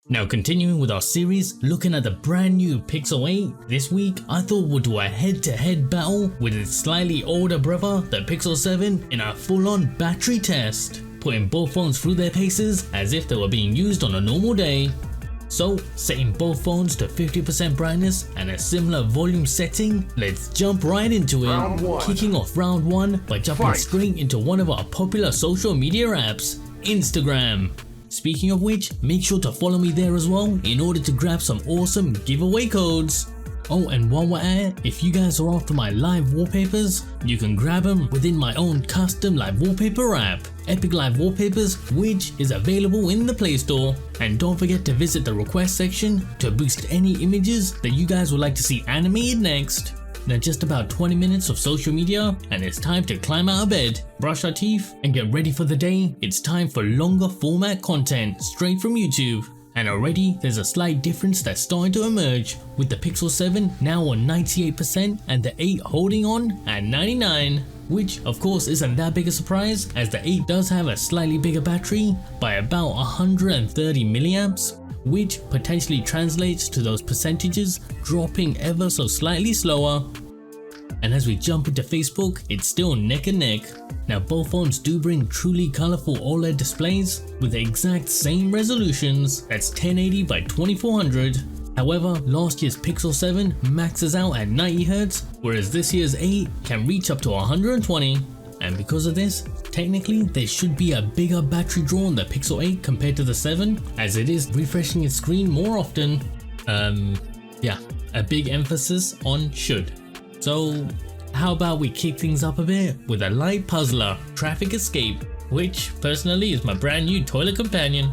Now continuing with our series looking at the brand new Pixel 8, this week I thought we'll do a head-to-head battle with its slightly older brother, the Pixel 7, in a full-on battery test, putting both phones through their paces as if they were being used on a normal day. So setting both phones to 50% brightness and a similar volume setting, let's jump right into it, kicking off round 1 by jumping straight into one of our popular social media apps, Instagram. Speaking of which, make sure to follow me there as well in order to grab some awesome giveaway codes. Oh, and while we're at it, if you guys are after my live wallpapers, you can grab them within my own custom live wallpaper app, Epic Live Wallpapers, which is available in the Play Store. And don't forget to visit the request section to boost any images that you guys would like to see animated next. Now just about 20 minutes of social media and it's time to climb out of bed, brush our teeth and get ready for the day. It's time for longer format content straight from YouTube. And already there's a slight difference that's starting to emerge, with the Pixel 7 now on 98% and the 8 holding on at 99%. Which of course isn't that big a surprise, as the 8 does have a slightly bigger battery by about 130 milliamps, which potentially translates to those percentages dropping ever so slightly slower. And as we jump into Facebook, it's still neck and neck. Now both phones do bring truly colorful OLED displays with the exact same resolutions, that's 1080 by 2400. However, last year's Pixel 7 maxes out at 90Hz, whereas this year's 8 can reach up to 120. And because of this, technically there should be a bigger battery draw on the Pixel 8 compared to the 7, as it is refreshing its screen more often. Yeah, a big emphasis on should. So how about we kick things up a bit with a light puzzler, Traffic Escape, which personally is my brand new toilet companion.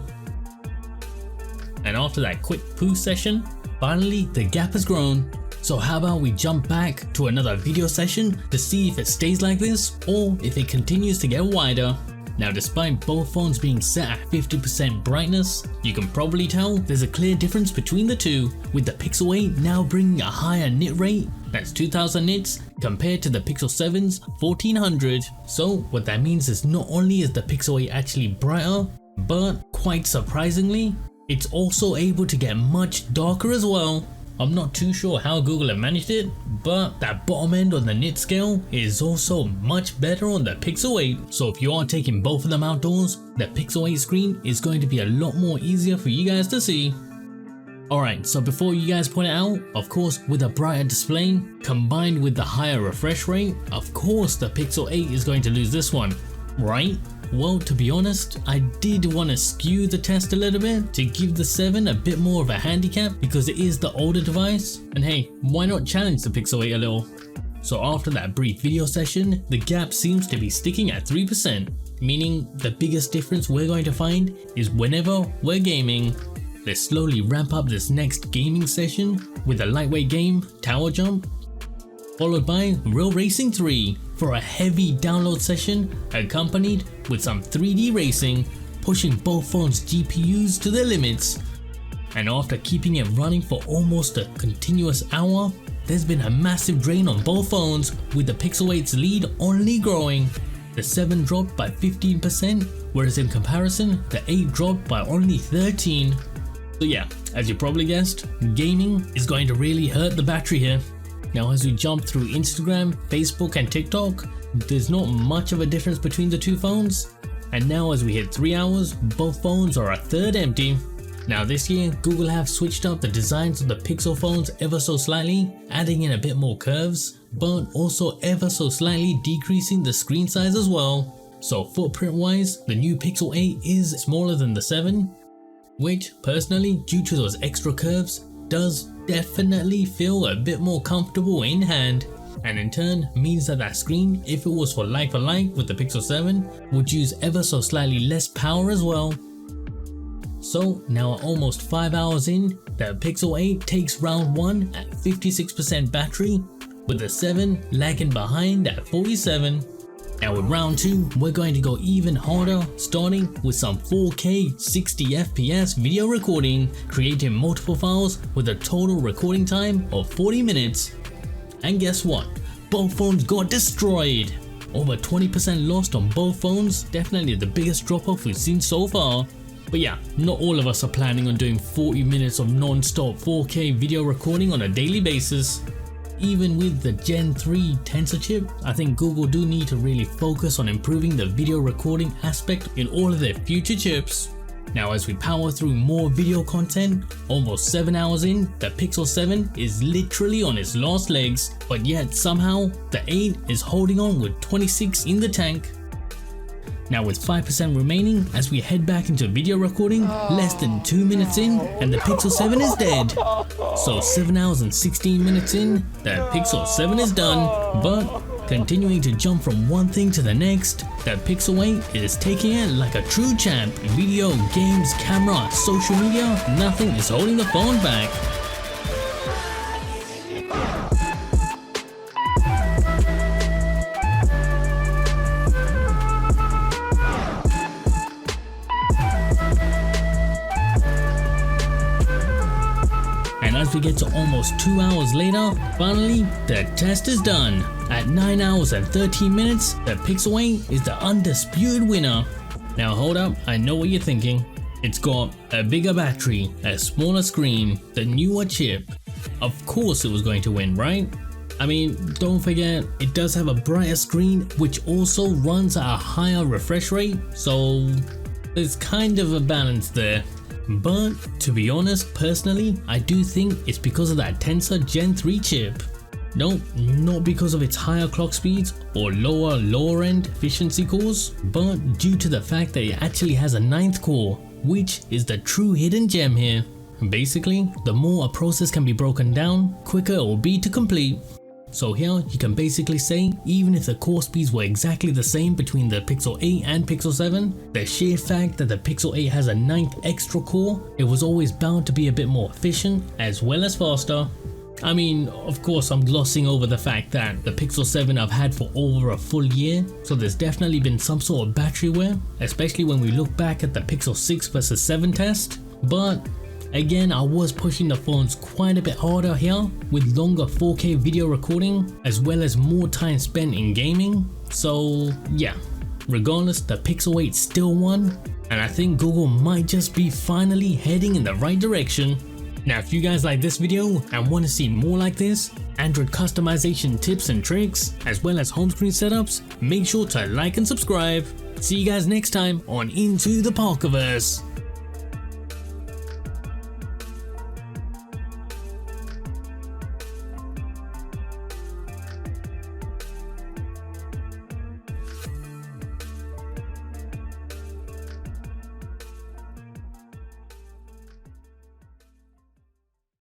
And after that quick poo session, finally the gap has grown. So how about we jump back to another video session to see if it stays like this or if it continues to get wider. Now despite both phones being set at 50% brightness, you can probably tell there's a clear difference between the two, with the Pixel 8 now bringing a higher nit rate, that's 2000 nits, compared to the Pixel 7's 1400. So what that means is not only is the Pixel 8 actually brighter, but quite surprisingly, it's also able to get much darker as well. I'm not too sure how Google have managed it, but that bottom end on the nit scale is also much better on the Pixel 8. So if you are taking both of them outdoors, the Pixel 8 screen is going to be a lot more easier for you guys to see. Alright, so before you guys point it out, of course with a brighter display combined with the higher refresh rate, of course the Pixel 8 is going to lose this one, right? Well, to be honest, I did want to skew the test a little bit to give the 7 a bit more of a handicap because it is the older device, and hey, why not challenge the Pixel 8 a little? So after that brief video session, the gap seems to be sticking at 3%, meaning the biggest difference we're going to find is whenever we're gaming. Let's slowly ramp up this next gaming session with a lightweight game, Tower Jump, followed by Real Racing 3 for a heavy download session accompanied with some 3D racing, pushing both phones' GPUs to their limits. And after keeping it running for almost a continuous hour, there's been a massive drain on both phones, with the Pixel 8's lead only growing. The 7 dropped by 15%, whereas in comparison, the 8 dropped by only 13%. So yeah, as you probably guessed, gaming is going to really hurt the battery here. Now as we jump through Instagram, Facebook and TikTok, there's not much of a difference between the two phones. And now as we hit 3 hours, both phones are a third empty. Now this year, Google have switched up the designs of the Pixel phones ever so slightly, adding in a bit more curves, but also ever so slightly decreasing the screen size as well. So footprint wise, the new Pixel 8 is smaller than the 7, which personally, due to those extra curves, does definitely feel a bit more comfortable in hand, and in turn means that screen, if it was for like with the Pixel 7, would use ever so slightly less power as well. So now at almost 5 hours in, the Pixel 8 takes round 1 at 56% battery, with the 7 lagging behind at 47%. Now with round 2, we're going to go even harder, starting with some 4K 60fps video recording, creating multiple files with a total recording time of 40 minutes. And guess what? Both phones got destroyed! Over 20% lost on both phones, definitely the biggest drop off we've seen so far. But yeah, not all of us are planning on doing 40 minutes of non-stop 4K video recording on a daily basis. Even with the Gen 3 Tensor chip, I think Google do need to really focus on improving the video recording aspect in all of their future chips. Now as we power through more video content, almost 7 hours in, the Pixel 7 is literally on its last legs, but yet somehow the 8 is holding on with 26 in the tank. Now with 5% remaining, as we head back into video recording, less than 2 minutes in and the Pixel 7 is dead. So 7 hours and 16 minutes in, the Pixel 7 is done. But continuing to jump from one thing to the next, the Pixel 8 is taking it like a true champ. Video, games, camera, social media, nothing is holding the phone back. As we get to almost 2 hours later, finally the test is done. At 9 hours and 13 minutes, the Pixel 8 is the undisputed winner. Now hold up, I know what you're thinking. It's got a bigger battery, a smaller screen, the newer chip. Of course it was going to win, right? I mean, don't forget, it does have a brighter screen which also runs at a higher refresh rate, so there's kind of a balance there. But to be honest, personally, I do think it's because of that Tensor Gen 3 chip. No, not because of its higher clock speeds or lower end efficiency cores, but due to the fact that it actually has a 9th core, which is the true hidden gem here. Basically, the more a process can be broken down, quicker it will be to complete. So here you can basically say, even if the core speeds were exactly the same between the Pixel 8 and Pixel 7, the sheer fact that the Pixel 8 has a 9th extra core, it was always bound to be a bit more efficient as well as faster. I mean, of course I'm glossing over the fact that the Pixel 7 I've had for over a full year, so there's definitely been some sort of battery wear, especially when we look back at the Pixel 6 vs 7 test, but again, I was pushing the phones quite a bit harder here with longer 4K video recording as well as more time spent in gaming. So yeah, regardless, the Pixel 8 still won, and I think Google might just be finally heading in the right direction. Now if you guys like this video and want to see more like this, Android customization tips and tricks as well as home screen setups, make sure to like and subscribe. See you guys next time on Into the Parkerverse.